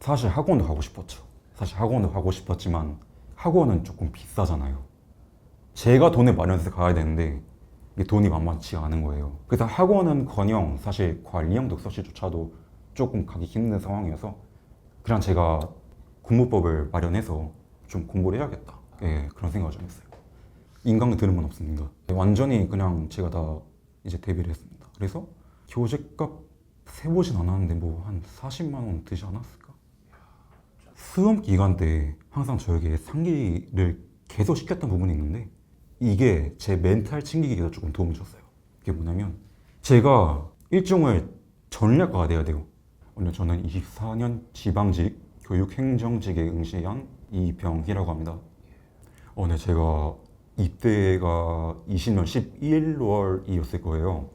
사실 학원도 가고 싶었죠. 사실 학원도 가고 싶었지만 학원은 조금 비싸잖아요. 제가 돈을 마련해서 가야 되는데 이게 돈이 만만치 않은 거예요. 그래서 학원은커녕 사실 관리형 독서실조차도 조금 가기 힘든 상황이어서 그냥 제가 공부법을 마련해서 좀 공부를 해야겠다. 예, 그런 생각을 좀 했어요. 인강 들은 건 없습니다. 완전히 그냥 제가 다 이제 대비를 했습니다. 그래서 교재값 세보진 않았는데 뭐 한 40만 원 드지 않았을까? 수험 기간 때 항상 저에게 상기를 계속 시켰던 부분이 있는데 이게 제 멘탈 챙기기가 조금 도움을 줬어요. 그게 뭐냐면 제가 일종의 전략가가 돼야 돼요. 오늘 저는 24년 지방직 교육행정직에 응시한 이병희라고 합니다. 네, 제가 입대가 20년 11월이었을 거예요.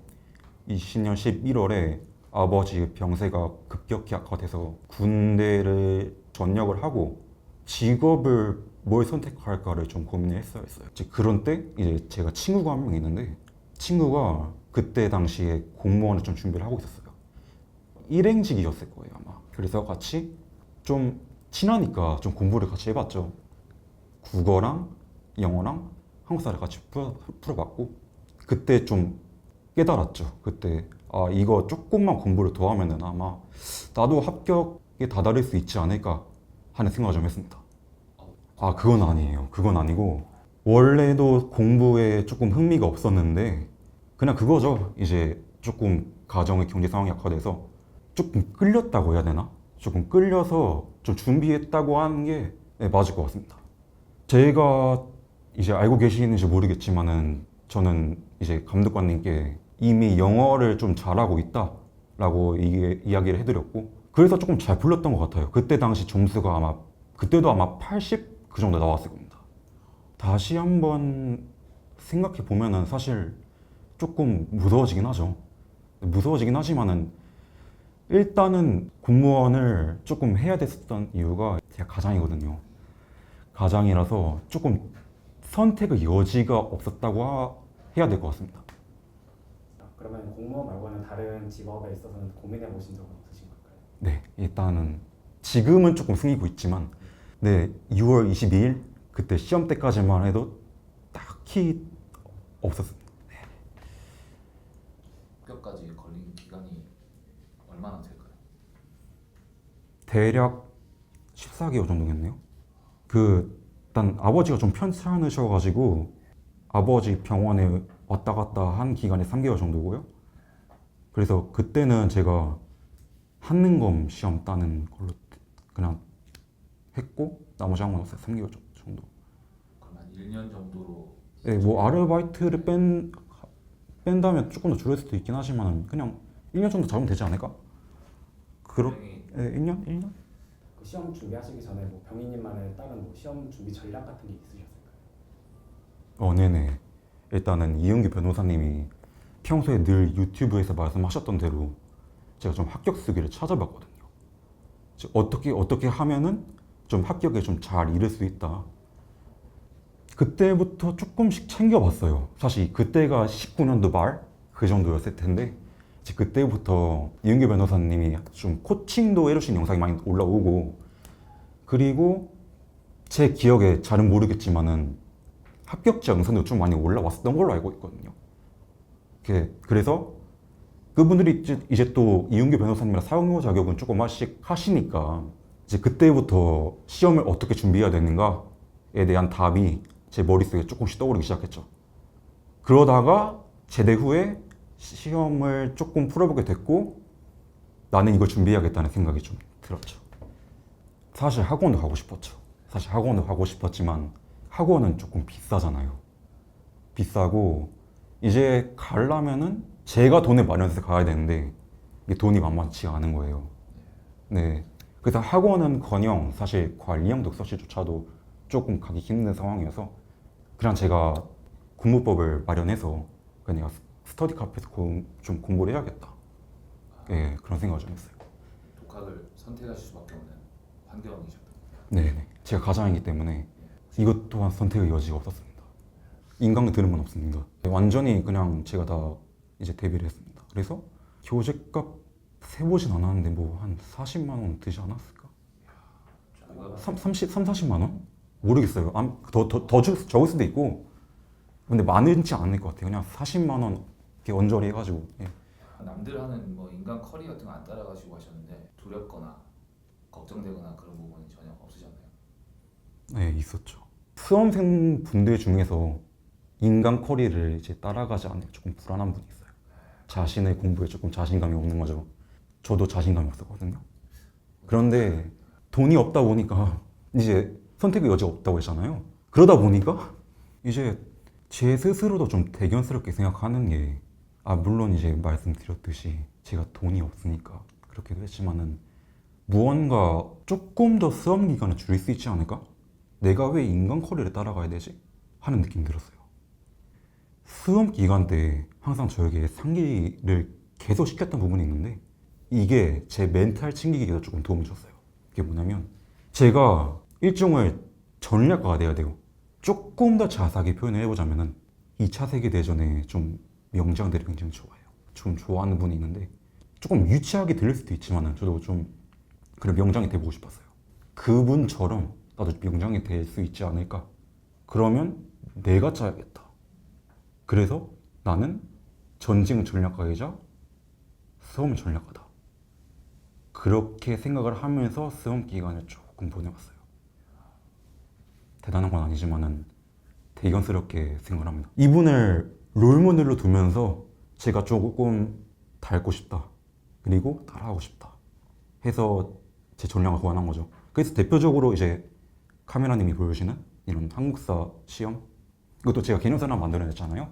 20년 11월에 아버지 병세가 급격히 악화돼서 군대를 전역을 하고 직업을 뭘 선택할까를 좀 고민을 했어요. 이제 그런 때 이제 제가 친구가 한 명 있는데 친구가 그때 당시에 공무원을 좀 준비를 하고 있었어요. 일행직이었을 거예요 아마. 그래서 같이 좀 친하니까 좀 공부를 같이 해봤죠. 국어랑 영어랑 한국사를 같이 풀어봤고 그때 좀 깨달았죠. 그때 이거 조금만 공부를 더 하면은 아마 나도 합격에 다다를 수 있지 않을까 하는 생각을 좀 했습니다. 그건 아니에요. 그건 아니고 원래도 공부에 조금 흥미가 없었는데 그냥 그거죠. 이제 조금 가정의 경제 상황이 악화돼서 조금 끌렸다고 해야 되나? 조금 끌려서 좀 준비했다고 하는 게 맞을 것 같습니다. 제가 이제 알고 계시는지 모르겠지만은 저는 이제 감독관님께 이미 영어를 좀 잘하고 있다라고 이야기를 해드렸고 그래서 조금 잘 불렀던 것 같아요. 그때 당시 점수가 아마 그때도 아마 80 그 정도 나왔을 겁니다. 다시 한번 생각해 보면은 사실 조금 무서워지긴 하죠. 무서워지긴 하지만은 일단은 공무원을 조금 해야 됐었던 이유가 제가 가장이거든요. 가장이라서 조금 선택의 여지가 없었다고 해야 될 것 같습니다. 그러면 공무원 말고는 다른 직업에 있어서는 고민해 보신 적은 없으신 걸까요? 네, 일단은 지금은 조금 승이고 있지만 네, 6월 22일 그때 시험 때까지만 해도 딱히 없었습니다. 합격까지 걸린 기간이 얼마나 될까요? 대략 14개월 정도겠네요. 일단 아버지가 좀 편찮으셔가지고 아버지 병원에 왔다 갔다 한 기간이 3개월 정도고요. 그래서 그때는 제가 한능검 시험 따는 걸로 그냥 했고 나머지 한 건 없어요. 3개월 정도. 그럼 한 1년 정도로 네, 뭐 아르바이트를 뺀다면 조금 더 줄을 수도 있긴 하지만 그냥 1년 정도 잡으면 되지 않을까? 분명히 1년? 1년? 그 시험 준비하시기 전에 뭐 병희님만의 다른 뭐 시험 준비 전략 같은 게 있으셨을까요? 네네. 일단은 이은규 변호사님이 평소에 늘 유튜브에서 말씀하셨던 대로 제가 좀 합격 수기를 찾아봤거든요. 어떻게 하면은 좀 합격에 좀 잘 이룰 수 있다. 그때부터 조금씩 챙겨봤어요. 사실 그때가 19년도 말 그 정도였을 텐데 이제 그때부터 이은규 변호사님이 좀 코칭도 해주신 영상이 많이 올라오고 그리고 제 기억에 잘은 모르겠지만은 합격자 영상도 좀 많이 올라왔었던 걸로 알고 있거든요. 그래서 그분들이 이제 또 이은규 변호사님이랑 사용료 자격은 조금씩 하시니까 이제 그때부터 시험을 어떻게 준비해야 되는가에 대한 답이 제 머릿속에 조금씩 떠오르기 시작했죠. 그러다가 제대 후에 시험을 조금 풀어보게 됐고 나는 이걸 준비해야겠다는 생각이 좀 들었죠. 사실 학원도 가고 싶었죠. 사실 학원도 가고 싶었지만 학원은 조금 비싸잖아요. 비싸고 이제 가려면은 제가 돈을 마련해서 가야 되는데 이게 돈이 만만치 않은 거예요. 네. 그래서 학원은커녕 사실 관리형 독서실조차도 조금 가기 힘든 상황이어서 그냥 제가 공부법을 마련해서 그냥 스터디 카페에서 좀 공부를 해야겠다. 예, 그런 생각을 좀 했어요. 독학을 선택하실 수밖에 없는 환경이셨던 거예요. 네, 제가 가장이기 때문에 이것 또한 선택의 여지가 없었습니다. 인강 들은 건 없습니다. 완전히 그냥 제가 다 이제 대비를 했습니다. 그래서 교재값 세보진 않았는데 뭐 한 40만 원 드지 않았을까? 얼마가 40만 원? 모르겠어요. 더 적을 수도 있고. 근데 많지 않을 것 같아요. 그냥 40만 원 이렇게 언저리 해가지고. 예. 남들 하는 뭐 인간 커리 같은 거 안 따라가시고 하셨는데 두렵거나 걱정되거나 그런 부분은 전혀 없으셨나요? 네, 있었죠. 수험생 분들 중에서 인간 커리를 이제 따라가지 않으면 조금 불안한 분이 있어요. 자신의 공부에 조금 자신감이 없는 거죠. 저도 자신감이 없었거든요. 그런데 돈이 없다 보니까 이제 선택의 여지가 없다고 했잖아요. 그러다 보니까 이제 제 스스로도 좀 대견스럽게 생각하는 게, 물론 이제 말씀드렸듯이 제가 돈이 없으니까 그렇게도 했지만은 무언가 조금 더 수험 기간을 줄일 수 있지 않을까? 내가 왜 인간 커리를 따라가야 되지? 하는 느낌이 들었어요. 수험 기간 때 항상 저에게 상기를 계속 시켰던 부분이 있는데, 이게 제 멘탈 챙기기에도 조금 도움을 줬어요. 그게 뭐냐면, 제가 일종의 전략가가 돼야 돼요. 조금 더 자세하게 표현을 해보자면은 2차 세계대전에 좀 명장들이 굉장히 좋아해요. 좀 좋아하는 분이 있는데, 조금 유치하게 들릴 수도 있지만 저도 좀 그런 명장이 돼보고 싶었어요. 그분처럼 나도 명장이 될 수 있지 않을까? 그러면 내가 짜야겠다. 그래서 나는 전쟁 전략가이자 수험 전략가다. 그렇게 생각을 하면서 수험 기간을 조금 보내봤어요. 대단한 건 아니지만은 대견스럽게 생각을 합니다. 이분을 롤모델로 두면서 제가 조금 닮고 싶다. 그리고 따라하고 싶다. 해서 제 전략을 고안한 거죠. 그래서 대표적으로 이제 카메라님이 보여주시는 이런 한국사 시험, 이것도 제가 개념서를 만들어냈잖아요.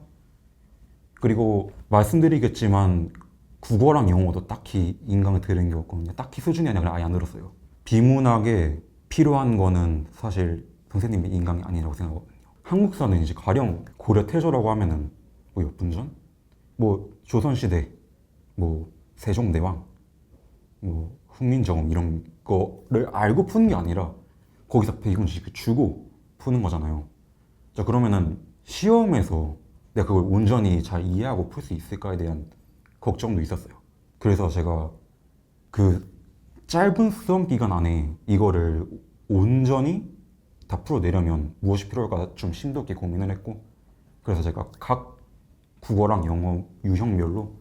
그리고 말씀드리겠지만 국어랑 영어도 딱히 인강을 들은 게 없거든요. 딱히 수준이 아니라 그냥 아예 안 들었어요. 비문학에 필요한 거는 사실 선생님의 인강이 아니라고 생각하거든요. 한국사는 이제 가령 고려 태조라고 하면은 뭐 몇 분 전? 뭐 조선시대, 뭐 세종대왕, 뭐 훈민정음 이런 거를 알고 푸는 게 아니라 거기서 배운 지식을 주고 푸는 거잖아요. 자, 그러면은 시험에서 내가 그걸 온전히 잘 이해하고 풀 수 있을까에 대한 걱정도 있었어요. 그래서 제가 그 짧은 수험 기간 안에 이거를 온전히 다 풀어내려면 무엇이 필요할까 좀 심도 있게 고민을 했고, 그래서 제가 각 국어랑 영어 유형별로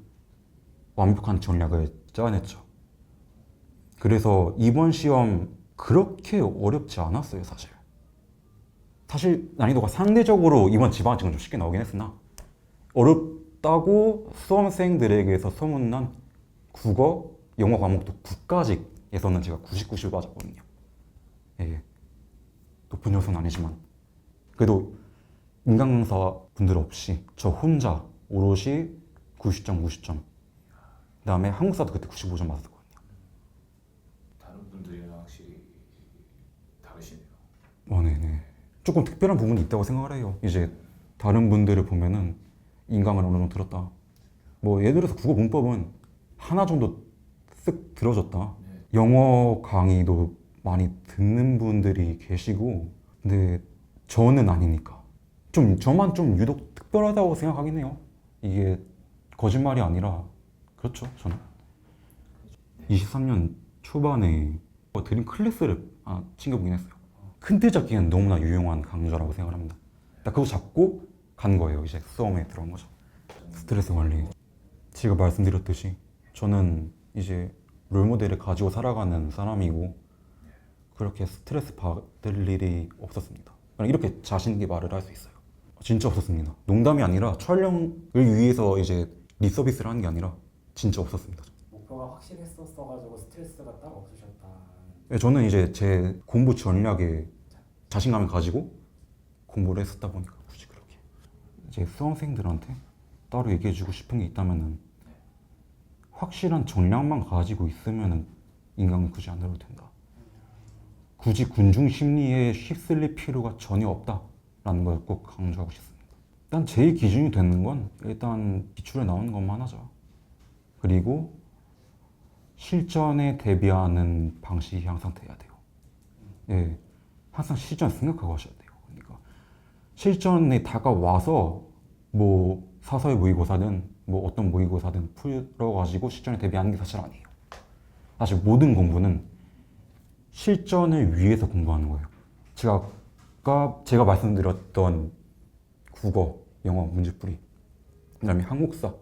완벽한 전략을 짜냈죠. 그래서 이번 시험 그렇게 어렵지 않았어요, 사실. 사실 난이도가 상대적으로 이번 지방학생은 좀 쉽게 나오긴 했으나, 어렵다고 수험생들에게서 소문난 국어, 영어 과목도 9까지에서는 제가 99씩 맞았거든요. 예, 높은 요소는 아니지만 그래도 인강 강사 분들 없이 저 혼자 오롯이 90점, 90점. 그 다음에 한국사도 그때 95점 맞았거든요. 다른 분들이랑 확실히 다르시네요. 네네. 조금 특별한 부분이 있다고 생각을 해요. 이제 다른 분들을 보면은 인강을 어느 정도 들었다. 뭐 예를 들어서 국어 문법은 하나 정도 쓱 들어줬다. 네. 영어 강의도 많이 듣는 분들이 계시고, 근데 저는 아니니까. 저만 좀 유독 특별하다고 생각하긴 해요. 이게 거짓말이 아니라 그렇죠, 저는. 23년 초반에 드림 클래스를 챙겨보긴 했어요. 큰 틀 잡기엔 너무나 유용한 강좌라고 생각을 합니다. 딱 그거 잡고 간 거예요. 이제 수험에 들어간 거죠. 스트레스 관리. 제가 말씀드렸듯이 저는 이제 롤모델을 가지고 살아가는 사람이고, 그렇게 스트레스 받을 일이 없었습니다. 그냥 이렇게 자신 있게 말을 할 수 있어요. 진짜 없었습니다. 농담이 아니라 촬영을 위해서 이제 리서비스를 하는 게 아니라 진짜 없었습니다. 목표가 확실했었어가지고 스트레스가 따로 없으셨다. 네, 저는 이제 제 공부 전략에 자신감을 가지고 공부를 했었다 보니까 굳이 그렇게. 이제 수험생들한테 따로 얘기해주고 싶은 게 있다면은, 확실한 전략만 가지고 있으면은 인강은 굳이 안 들어도 된다. 굳이 군중 심리에 휩쓸릴 필요가 전혀 없다라는 걸 꼭 강조하고 싶습니다. 일단 제일 기준이 되는 건 일단 기출에 나오는 것만 하죠. 그리고 실전에 대비하는 방식이 항상 돼야 돼요. 예, 항상 실전 생각하고 하셔야 돼요. 그러니까 실전에 다가와서 뭐 사서의 모의고사든 뭐 어떤 모의고사든 풀어가지고 실전에 대비하는 게 사실 아니에요. 사실 모든 공부는 실전을 위해서 공부하는 거예요. 제가 말씀드렸던 국어, 영어, 문제풀이, 그다음에 한국사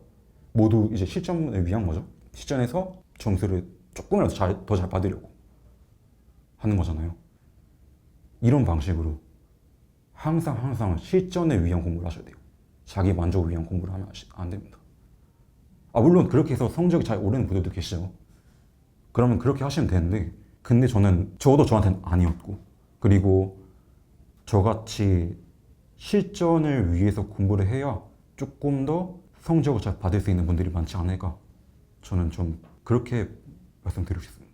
모두 이제 실전을 위한 거죠. 실전에서 점수를 조금이라도 더 잘 받으려고 하는 거잖아요. 이런 방식으로 항상 실전을 위한 공부를 하셔야 돼요. 자기 만족을 위한 공부를 하면 안 됩니다. 물론 그렇게 해서 성적이 잘 오르는 분들도 계시죠. 그러면 그렇게 하시면 되는데, 근데 저도 저한테는 아니었고, 그리고 저같이 실전을 위해서 공부를 해야 조금 더 성적을 잘 받을 수 있는 분들이 많지 않을까, 저는 좀 그렇게 말씀드리고 싶습니다.